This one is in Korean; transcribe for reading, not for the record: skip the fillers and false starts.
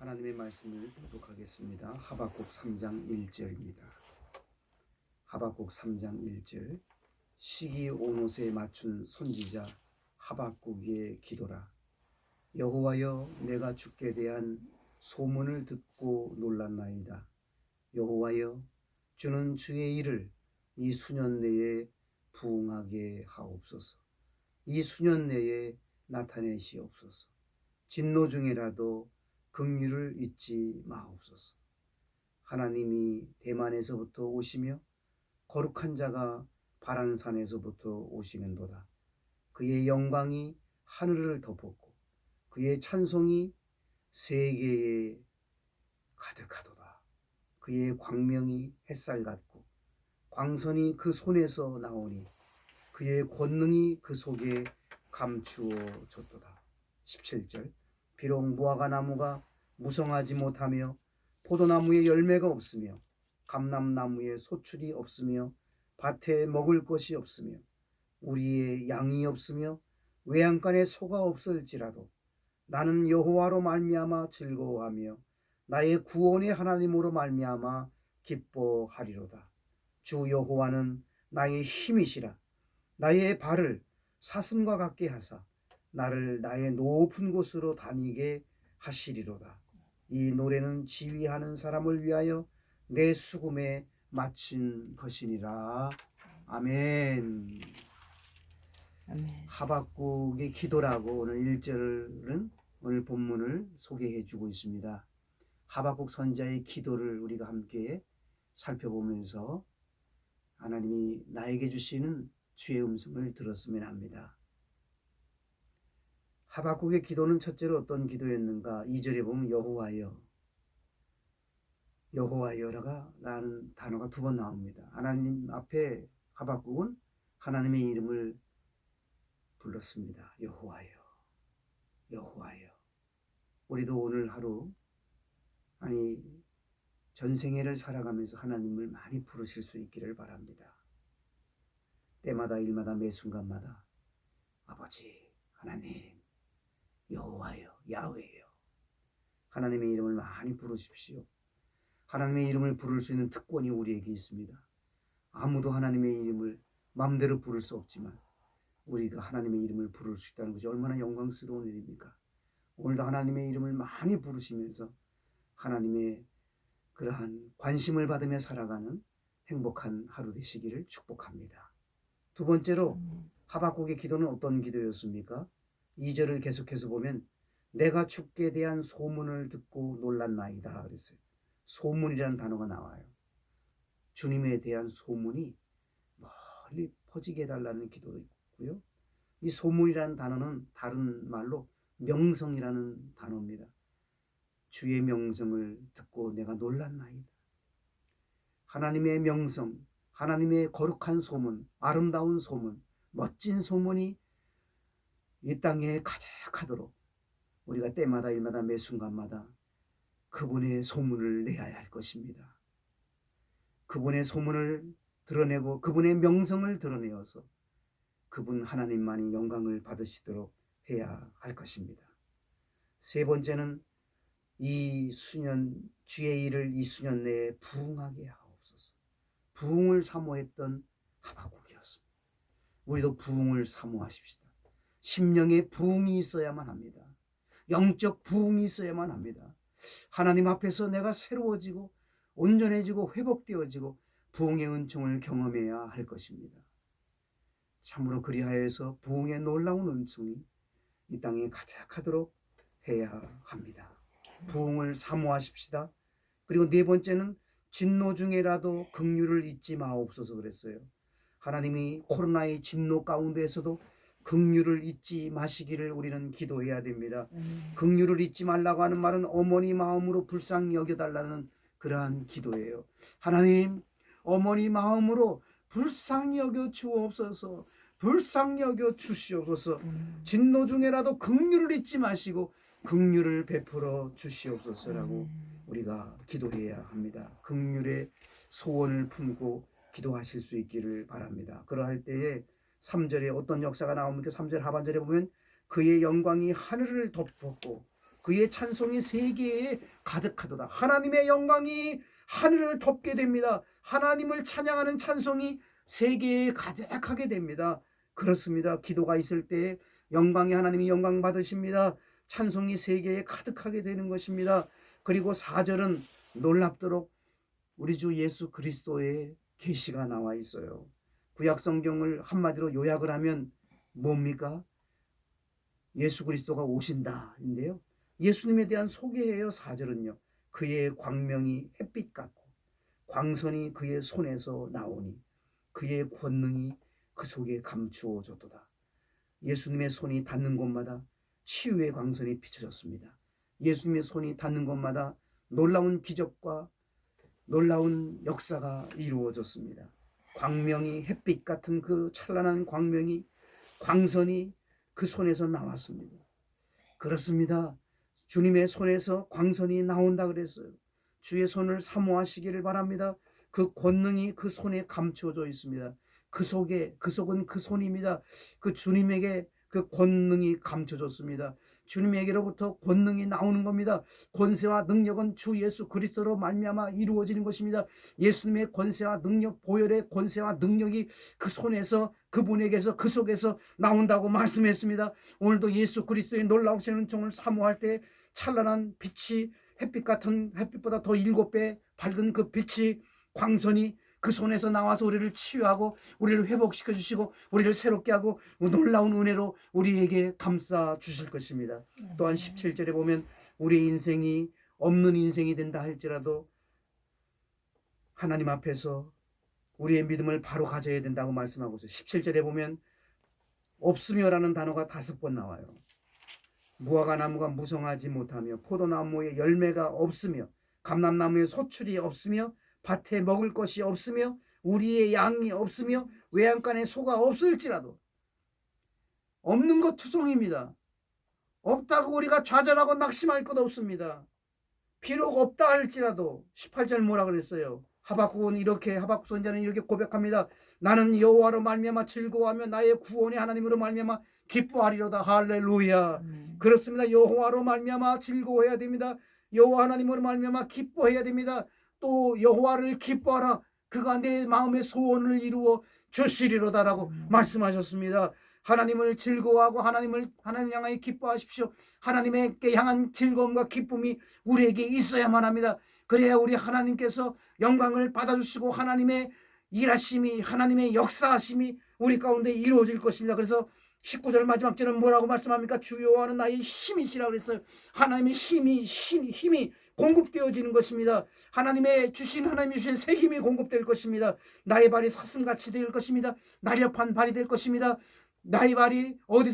하나님의 말씀을 교독하겠습니다. 하박국 3장 1절입니다. 하박국 3장 1절. 시기 온옷에 맞춘 선지자 하박국의 기도라. 여호와여, 내가 주께 대한 소문을 듣고 놀랐나이다. 여호와여, 주는 주의 일을 이 수년 내에 부응하게 하옵소서. 이 수년 내에 나타내시옵소서. 진노 중에라도 긍휼을 잊지 마옵소서. 하나님이 대만에서부터 오시며 거룩한 자가 바란산에서부터 오시는도다. 그의 영광이 하늘을 덮었고 그의 찬송이 세계에 가득하도다. 그의 광명이 햇살 같고 광선이 그 손에서 나오니 그의 권능이 그 속에 감추어졌도다. 17절. 비록 무화과 나무가 무성하지 못하며 포도나무에 열매가 없으며 감람나무에 소출이 없으며 밭에 먹을 것이 없으며 우리의 양이 없으며 외양간에 소가 없을지라도 나는 여호와로 말미암아 즐거워하며 나의 구원의 하나님으로 말미암아 기뻐하리로다. 주 여호와는 나의 힘이시라. 나의 발을 사슴과 같게 하사 나를 나의 높은 곳으로 다니게 하시리로다. 이 노래는 지휘하는 사람을 위하여 내 수금에 마친 것이니라. 아멘. 아멘. 하박국의 기도라고 오늘 1절은 오늘 본문을 소개해 주고 있습니다. 하박국 선지자의 기도를 우리가 함께 살펴보면서 하나님이 나에게 주시는 주의 음성을 들었으면 합니다. 하박국의 기도는 첫째로 어떤 기도였는가? 2절에 보면 여호와여, 여호와여라는 단어가 두 번 나옵니다. 하나님 앞에 하박국은 하나님의 이름을 불렀습니다. 여호와여, 여호와여. 우리도 오늘 하루, 전생애를 살아가면서 하나님을 많이 부르실 수 있기를 바랍니다. 때마다 일마다 매 순간마다 아버지, 하나님, 여호와여, 야훼여. 하나님의 이름을 많이 부르십시오. 하나님의 이름을 부를 수 있는 특권이 우리에게 있습니다. 아무도 하나님의 이름을 마음대로 부를 수 없지만 우리가 하나님의 이름을 부를 수 있다는 것이 얼마나 영광스러운 일입니까? 오늘도 하나님의 이름을 많이 부르시면서 하나님의 그러한 관심을 받으며 살아가는 행복한 하루 되시기를 축복합니다. 두 번째로 하박국의 기도는 어떤 기도였습니까? 2절을 계속해서 보면 내가 주께 대한 소문을 듣고 놀랐나이다 그랬어요. 소문이라는 단어가 나와요. 주님에 대한 소문이 멀리 퍼지게 해달라는 기도도 있고요. 이 소문이라는 단어는 다른 말로 명성이라는 단어입니다. 주의 명성을 듣고 내가 놀랐나이다. 하나님의 명성, 하나님의 거룩한 소문, 아름다운 소문, 멋진 소문이 이 땅에 가득하도록 우리가 때마다 일마다 매 순간마다 그분의 소문을 내야 할 것입니다. 그분의 소문을 드러내고 그분의 명성을 드러내어서 그분 하나님만이 영광을 받으시도록 해야 할 것입니다. 세 번째는 이 수년 주의 일을 이 수년 내에 부응하게 하옵소서. 부응을 사모했던 하박국이었습니다. 우리도 부응을 사모하십시다. 심령의 부응이 있어야만 합니다. 영적 부응이 있어야만 합니다. 하나님 앞에서 내가 새로워지고 온전해지고 회복되어지고 부응의 은총을 경험해야 할 것입니다. 참으로 그리하여서 부응의 놀라운 은총이 이 땅에 가득하도록 해야 합니다. 부응을 사모하십시다. 그리고 네 번째는 진노 중에라도 긍휼을 잊지 마옵소서 그랬어요. 하나님이 코로나의 진노 가운데에서도 긍휼을 잊지 마시기를 우리는 기도해야 됩니다. 긍휼을 잊지 말라고 하는 말은 어머니 마음으로 불쌍히 여겨달라는 그러한 기도예요. 하나님, 어머니 마음으로 불쌍히 여겨 주옵소서. 불쌍히 여겨 주시옵소서. 진노 중에라도 긍휼을 잊지 마시고 긍휼을 베풀어 주시옵소서라고 우리가 기도해야 합니다. 긍휼의 소원을 품고 기도하실 수 있기를 바랍니다. 그러할 때에 3절에 어떤 역사가 나옵니까? 3절 하반절에 보면 그의 영광이 하늘을 덮었고 그의 찬송이 세계에 가득하도다. 하나님의 영광이 하늘을 덮게 됩니다. 하나님을 찬양하는 찬송이 세계에 가득하게 됩니다. 그렇습니다. 기도가 있을 때 영광의 하나님이 영광 받으십니다. 찬송이 세계에 가득하게 되는 것입니다. 그리고 4절은 놀랍도록 우리 주 예수 그리스도의 계시가 나와 있어요. 구약 성경을 한마디로 요약을 하면 뭡니까? 예수 그리스도가 오신다인데요. 예수님에 대한 소개예요. 4절은요. 그의 광명이 햇빛 같고 광선이 그의 손에서 나오니 그의 권능이 그 속에 감추어졌도다. 예수님의 손이 닿는 곳마다 치유의 광선이 비춰졌습니다. 예수님의 손이 닿는 곳마다 놀라운 기적과 놀라운 역사가 이루어졌습니다. 광명이 햇빛 같은 그 찬란한 광명이 광선이 그 손에서 나왔습니다. 그렇습니다. 주님의 손에서 광선이 나온다 그랬어요. 주의 손을 사모하시기를 바랍니다. 그 권능이 그 손에 감추어져 있습니다. 그 속은 그 손입니다. 그 주님에게 그 권능이 감춰졌습니다. 주님에게로부터 권능이 나오는 겁니다. 권세와 능력은 주 예수 그리스도로 말미암아 이루어지는 것입니다. 예수님의 권세와 능력, 보혈의 권세와 능력이 그 손에서 그분에게서 그 속에서 나온다고 말씀했습니다. 오늘도 예수 그리스도의 놀라우신 은총을 사모할 때 찬란한 빛이 햇빛 같은 햇빛보다 더 7배 밝은 그 빛이 광선이 그 손에서 나와서 우리를 치유하고 우리를 회복시켜 주시고 우리를 새롭게 하고 놀라운 은혜로 우리에게 감싸 주실 것입니다. 또한 17절에 보면 우리의 인생이 없는 인생이 된다 할지라도 하나님 앞에서 우리의 믿음을 바로 가져야 된다고 말씀하고 있어요. 17절에 보면 없으며라는 단어가 5번 나와요. 무화과 나무가 무성하지 못하며 포도나무에 열매가 없으며 감람나무에 소출이 없으며 밭에 먹을 것이 없으며 우리의 양이 없으며 외양간에 소가 없을지라도 없는 것 투성입니다. 없다고 우리가 좌절하고 낙심할 것 없습니다. 비록 없다 할지라도 18절 뭐라 그랬어요? 하박국은 이렇게 하박국 선지자는 이렇게 고백합니다. 나는 여호와로 말미암아 즐거워하며 나의 구원의 하나님으로 말미암아 기뻐하리로다. 할렐루야. 그렇습니다. 여호와로 말미암아 즐거워해야 됩니다. 여호와 하나님으로 말미암아 기뻐해야 됩니다. 또 여호와를 기뻐하라. 그가 내 마음의 소원을 이루어 주시리로다라고 말씀하셨습니다. 하나님을 즐거워하고 하나님 향하여 기뻐하십시오. 하나님께 향한 즐거움과 기쁨이 우리에게 있어야만 합니다. 그래야 우리 하나님께서 영광을 받아주시고 하나님의 일하심이 하나님의 역사하심이 우리 가운데 이루어질 것입니다. 그래서 19절 마지막 절은 뭐라고 말씀합니까? 주 여호와는 나의 힘이시라 그랬어요. 하나님의 힘이 공급되어지는 것입니다. 하나님이 주신 새 힘이 공급될 것입니다. 나의 발이 사슴같이 될 것입니다. 날렵한 발이 될 것입니다. 나의 발이 어디